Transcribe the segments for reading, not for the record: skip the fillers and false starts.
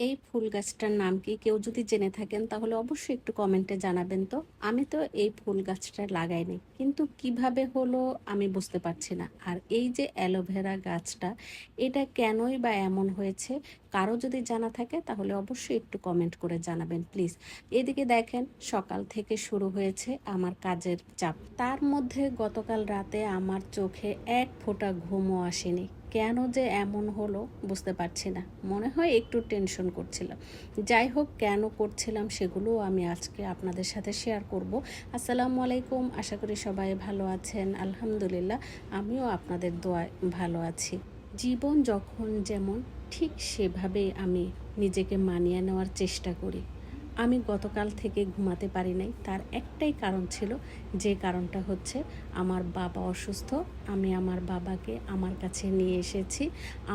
এই ফুল গাছটার নাম কি? কেউ যদি জেনে থাকেন তাহলে অবশ্যই একটু কমেন্টে জানাবেন তো। আমি তো এই ফুল গাছটা লাগাইনি। কিন্তু কিভাবে হলো আমি বুঝতে পারছি না। আর এই যে অ্যালোভেরা গাছটা, এটা কেনই বা এমন হয়েছে? কারো যদি জানা থাকে তাহলে অবশ্যই একটু কমেন্ট করে জানাবেন প্লিজ। এদিকে দেখেন সকাল থেকে শুরু হয়েছে আমার কাজের চাপ। তার মধ্যে গতকাল রাতে আমার চোখে এক ফোঁটা ঘুমও আসেনি। কেন যে এমন হলো বুঝতে পারছি না। মনে হয় একটু টেনশন করছিলাম। যাই হোক, কেন করছিলাম সেগুলোও আমি আজকে আপনাদের সাথে শেয়ার করব। আসসালামু আলাইকুম, আশা করি সবাই ভালো আছেন। আলহামদুলিল্লাহ, আমিও আপনাদের দোয়ায় ভালো আছি। জীবন যখন যেমন ঠিক সেভাবেই আমি নিজেকে মানিয়ে নেওয়ার চেষ্টা করি। আমি গতকাল থেকে ঘুমাতে পারি নাই, তার একটাই কারণ ছিল, যে কারণটা হচ্ছে আমার বাবা অসুস্থ। আমি আমার বাবাকে আমার কাছে নিয়ে এসেছি।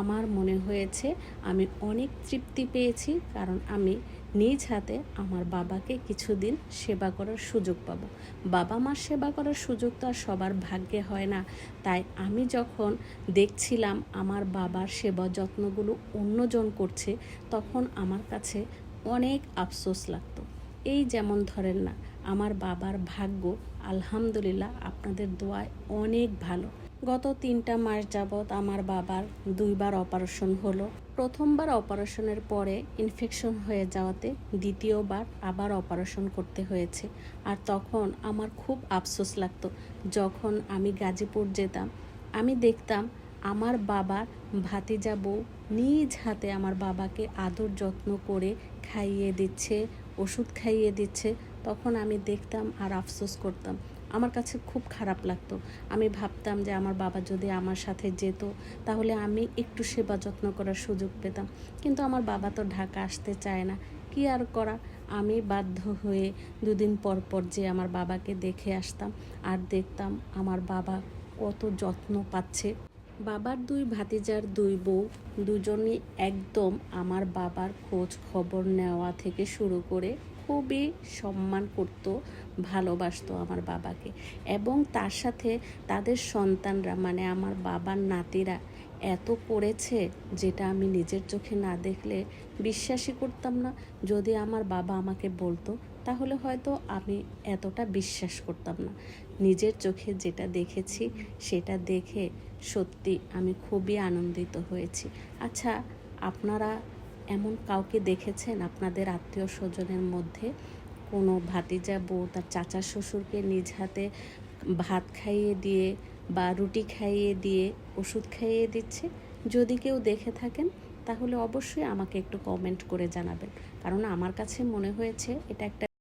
আমার মনে হয়েছে আমি অনেক তৃপ্তি পেয়েছি, কারণ আমি নিজ হাতে আমার বাবাকে কিছুদিন সেবা করার সুযোগ পাব। বাবা মার সেবা করার সুযোগ তো আর সবার ভাগ্যে হয় না। তাই আমি যখন দেখছিলাম আমার বাবার সেবা যত্নগুলো অন্যজন করছে, তখন আমার কাছে অনেক আফসোস লাগতো। এই যেমন ধরেন না, আমার বাবার ভাগ্য আলহামদুলিল্লাহ আপনাদের দোয়ায় অনেক ভালো। গত 3টা মাস যাবৎ আমার বাবার 2বার অপারেশন হলো। প্রথমবার অপারেশনের পরে ইনফেকশন হয়ে যাওয়াতে দ্বিতীয়বার আবার অপারেশন করতে হয়েছে। আর তখন আমার খুব আফসোস লাগতো। যখন আমি গাজীপুর যেতাম, আমি দেখতাম আমার বাবার ভাতিজা বউ নিজ হাতে আমার বাবাকে আদর যত্ন করে খাইয়ে দিচ্ছে, ওষুধ খাইয়ে দিচ্ছে। তখন আমি দেখতাম আর আফসোস করতাম। আমার কাছে খুব খারাপ লাগতো। আমি ভাবতাম যে আমার বাবা যদি আমার সাথে যেত তাহলে আমি একটু সেবা যত্ন করার সুযোগ পেতাম। কিন্তু আমার বাবা তো ঢাকা আসতে চায় না। কি আর করা, আমি বাধ্য হয়ে 2 দিন পর পর যে আমার বাবাকে দেখে আসতাম। আর দেখতাম আমার বাবা কত যত্ন পাচ্ছে। বাবার 2 ভাতিজার 2 বউ, দুজনই একদম আমার বাবার খোঁজ খবর নেওয়া থেকে শুরু করে খুবই সম্মান করতো, ভালোবাসতো আমার বাবাকে। এবং তার সাথে তাদের সন্তানরা, মানে আমার বাবার নাতিরা এত করেছে, যেটা আমি নিজের চোখে না দেখলে বিশ্বাসই করতাম না। যদি আমার বাবা আমাকে বলতো তাহলে হয়তো আমি এতটা বিশ্বাস করতাম না। নিজের চোখে যেটা দেখেছি সেটা দেখে সত্যি আমি খুবই আনন্দিত হয়েছি। আচ্ছা, আপনারা এমন কাউকে দেখেছেন আপনাদের আত্মীয় স্বজনের মধ্যে? কোনো ভাতিজা বউ তার চাচা শ্বশুরকে নিজ হাতে ভাত খাইয়ে দিয়ে বা রুটি খাইয়ে দিয়ে ওষুধ খাইয়ে দিচ্ছে? যদি কেউ দেখে থাকেন তাহলে অবশ্যই আমাকে একটু কমেন্ট করে জানাবেন, কারণ আমার কাছে মনে হয়েছে এটা একটা